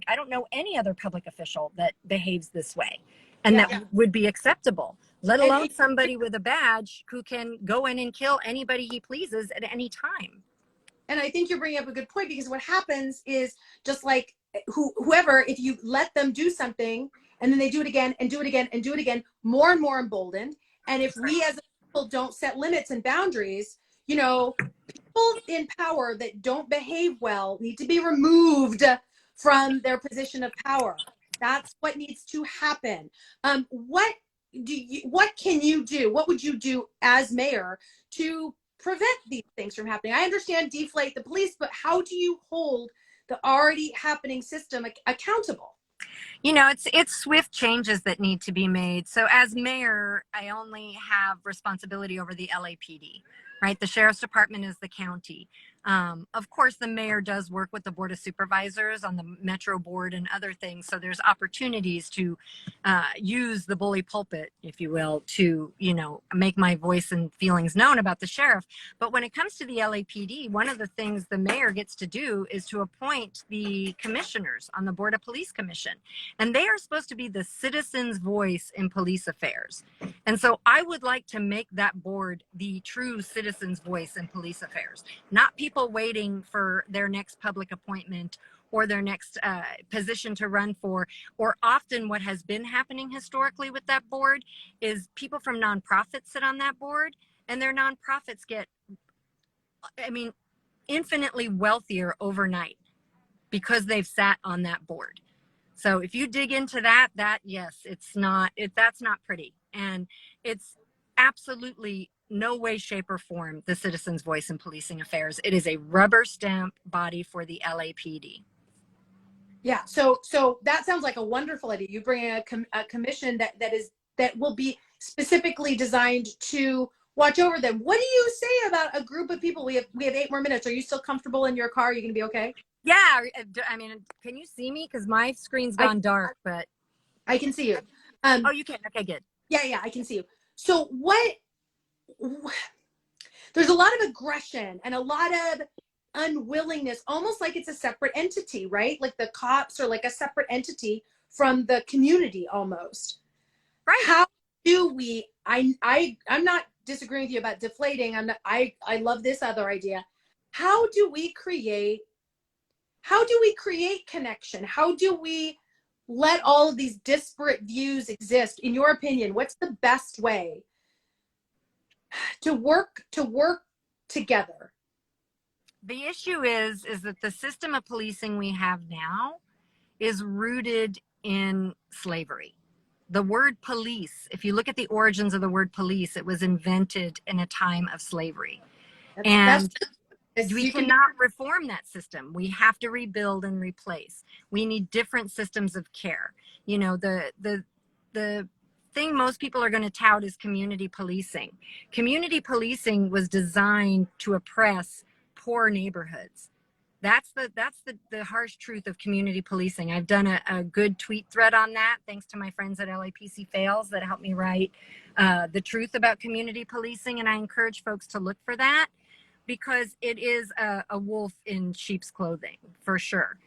I don't know any other public official that behaves this way and that would be acceptable, let alone somebody with a badge who can go in and kill anybody he pleases at any time. And I think you're bringing up a good point, because what happens is, just like whoever, if you let them do something and then they do it again and do it again and do it again, more and more emboldened. And if we as people don't set limits and boundaries, people in power that don't behave well need to be removed from their position of power. That's what needs to happen. What can you do? What would you do as mayor to prevent these things from happening? I understand deflate the police, but how do you hold the already happening system accountable? It's swift changes that need to be made. So as mayor, I only have responsibility over the LAPD, right? The sheriff's department is the county. Of course, the mayor does work with the Board of Supervisors on the Metro Board and other things. So there's opportunities to use the bully pulpit, if you will, to, make my voice and feelings known about the sheriff. But when it comes to the LAPD, one of the things the mayor gets to do is to appoint the commissioners on the Board of Police Commission. And they are supposed to be the citizen's voice in police affairs. And so I would like to make that board the true citizen's voice in police affairs, not people waiting for their next public appointment or their next position to run for. Or often what has been happening historically with that board is people from nonprofits sit on that board, and their nonprofits get, infinitely wealthier overnight because they've sat on that board. So if you dig into that, yes, that's not pretty. And absolutely no way, shape, or form the citizen's voice in policing affairs. It is a rubber stamp body for the LAPD. Yeah. So that sounds like a wonderful idea. You bring a commission that will be specifically designed to watch over them. What do you say about a group of people? We have 8 more minutes. Are you still comfortable in your car? Are you going to be okay? Yeah, I mean, can you see me? Because my screen's I gone dark, but I can see you. oh, you can. Okay, good. Yeah, I can see you. So there's a lot of aggression and a lot of unwillingness, almost like it's a separate entity, right? Like the cops are like a separate entity from the community almost. Right. How do we I'm not disagreeing with you about deflating. I love this other idea. How do we create connection? How do we let all of these disparate views exist? In your opinion, what's the best way to work together? The issue is that the system of policing we have now is rooted in slavery. The word police, if you look at the origins of the word police, it was invented in a time of slavery. That's And we you can cannot reform that system. We have to rebuild and replace. We need different systems of care. You know, the thing most people are going to tout is community policing. Community policing was designed to oppress poor neighborhoods. That's the harsh truth of community policing. I've done a good tweet thread on that, thanks to my friends at LAPC Fails that helped me write the truth about community policing, and I encourage folks to look for that because it is a wolf in sheep's clothing for sure.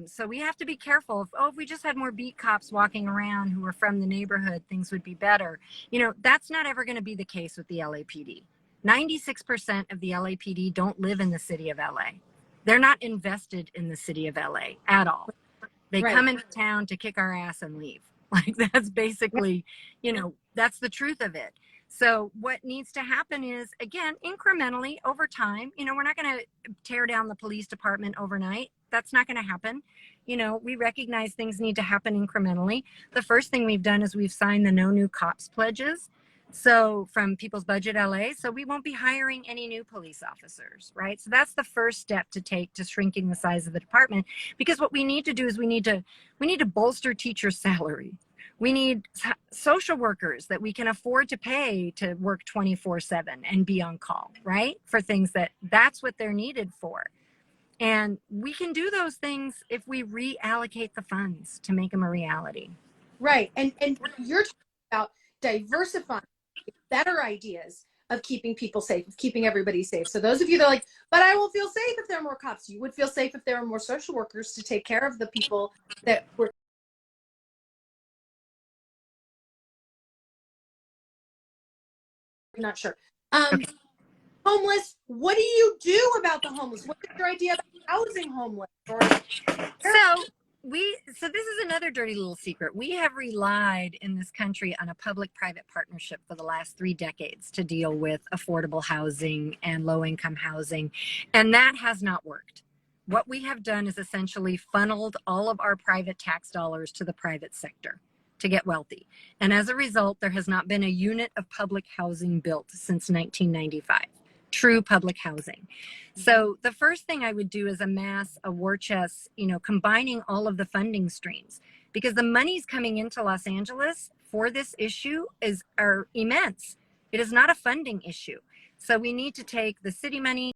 So we have to be careful. If we just had more beat cops walking around who were from the neighborhood, things would be better. You know, that's not ever going to be the case with the LAPD. 96% of the LAPD don't live in the city of LA. They're not invested in the city of LA at all. They right. come into town to kick our ass and leave. Like that's basically, that's the truth of it. So what needs to happen is, again, incrementally over time, we're not going to tear down the police department overnight. That's not going to happen. We recognize things need to happen incrementally. The first thing we've done is we've signed the No New Cops pledges. So from People's Budget LA, so we won't be hiring any new police officers, right? So that's the first step to take to shrinking the size of the department, because what we need to do is we need to bolster teachers' salary. We need social workers that we can afford to pay to work 24/7 and be on call, right? For things that's what they're needed for. And we can do those things if we reallocate the funds to make them a reality. Right. And you're talking about diversifying better ideas of keeping people safe, of keeping everybody safe. So those of you that are like, but I will feel safe if there are more cops, you would feel safe if there are more social workers to take care of the people that were not sure. Okay. Homeless, what do you do about the homeless? What is your idea about housing homeless? So this is another dirty little secret. We have relied in this country on a public-private partnership for the last 3 decades to deal with affordable housing and low-income housing, and that has not worked. What we have done is essentially funneled all of our private tax dollars to the private sector to get wealthy. And as a result, there has not been a unit of public housing built since 1995. True public housing. So the first thing I would do is amass a war chest, combining all of the funding streams, because the monies coming into Los Angeles for this issue are immense. It is not a funding issue. So we need to take the city money,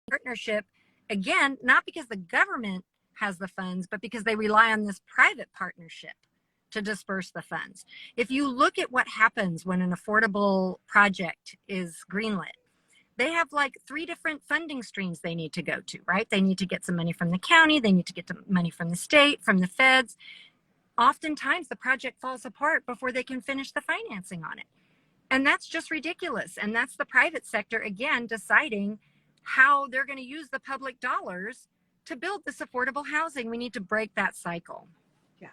partnership, again, not because the government has the funds, but because they rely on this private partnership to disperse the funds. If you look at what happens when an affordable project is greenlit, they have like 3 different funding streams they need to go to, right? They need to get some money from the county, they need to get some money from the state, from the feds. Oftentimes the project falls apart before they can finish the financing on it. And that's just ridiculous. And that's the private sector, again, deciding how they're going to use the public dollars to build this affordable housing. We need to break that cycle. Yeah.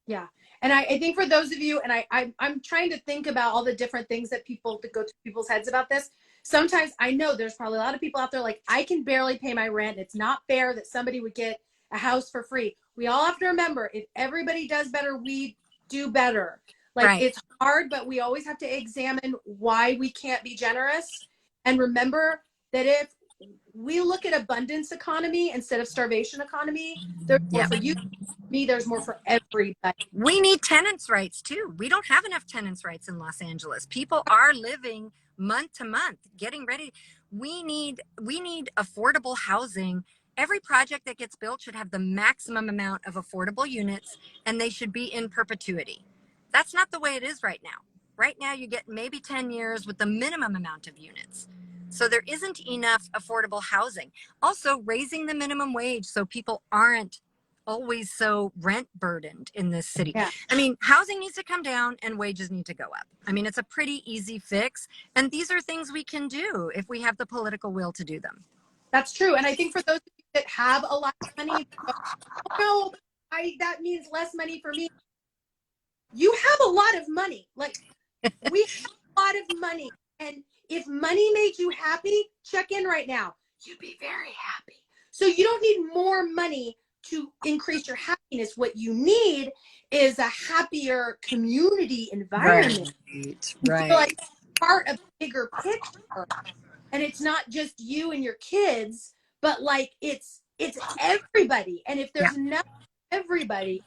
Yeah. And I think for those of you, and I'm trying to think about all the different things that go to people's heads about this. Sometimes I know there's probably a lot of people out there like, I can barely pay my rent. It's not fair that somebody would get a house for free. We all have to remember, if everybody does better, we do better. Like, right. It's hard, but we always have to examine why we can't be generous. And remember that if we look at abundance economy instead of starvation economy, there's more for you, me, there's more for everybody. We need tenants' rights too. We don't have enough tenants' rights in Los Angeles. People are living month to month, getting ready. We need affordable housing. Every project that gets built should have the maximum amount of affordable units, and they should be in perpetuity. That's not the way it is right now. Right now, you get maybe 10 years with the minimum amount of units. So there isn't enough affordable housing. Also, raising the minimum wage so people aren't always so rent burdened in this city. Yeah. I mean, housing needs to come down and wages need to go up. I mean, it's a pretty easy fix. And these are things we can do if we have the political will to do them. That's true. And I think for those of you that have a lot of money, oh, no, that means less money for me. You have a lot of money. Like, we have a lot of money. And if money made you happy, check in right now. You'd be very happy. So you don't need more money to increase your happiness. What you need is a happier community environment. Right. You feel like part of a bigger picture. And it's not just you and your kids, but like it's everybody. And if there's enough everybody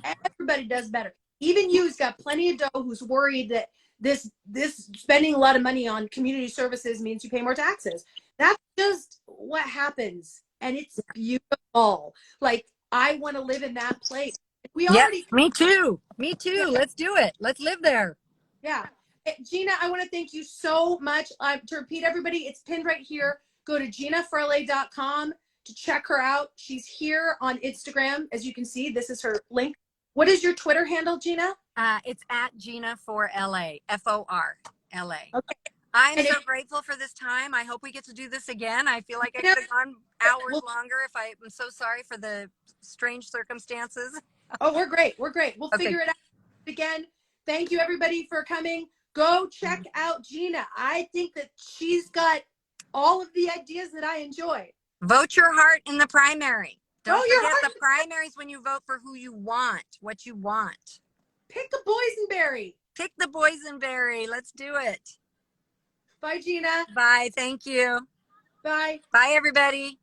does better. Even you who's got plenty of dough, who's worried that this spending a lot of money on community services means you pay more taxes. That's just what happens. And it's beautiful. Like, I want to live in that place. We already. Me too. Yeah. Let's do it. Let's live there. Yeah. Gina, I want to thank you so much. To repeat, everybody, it's pinned right here. Go to GinaForLA.com to check her out. She's here on Instagram. As you can see, this is her link. What is your Twitter handle, Gina? It's at GinaForLA, FORLA. Okay. I'm so grateful for this time. I hope we get to do this again. I feel like I could have gone hours longer. I'm so sorry for the strange circumstances. Oh, we're great. We'll figure it out again. Thank you, everybody, for coming. Go check out Gina. I think that she's got all of the ideas that I enjoy. Vote your heart in the primary. Don't forget the primaries when you vote for who you want, what you want. Pick a boysenberry. Pick the boysenberry. Let's do it. Bye, Gina. Bye. Thank you. Bye. Bye, everybody.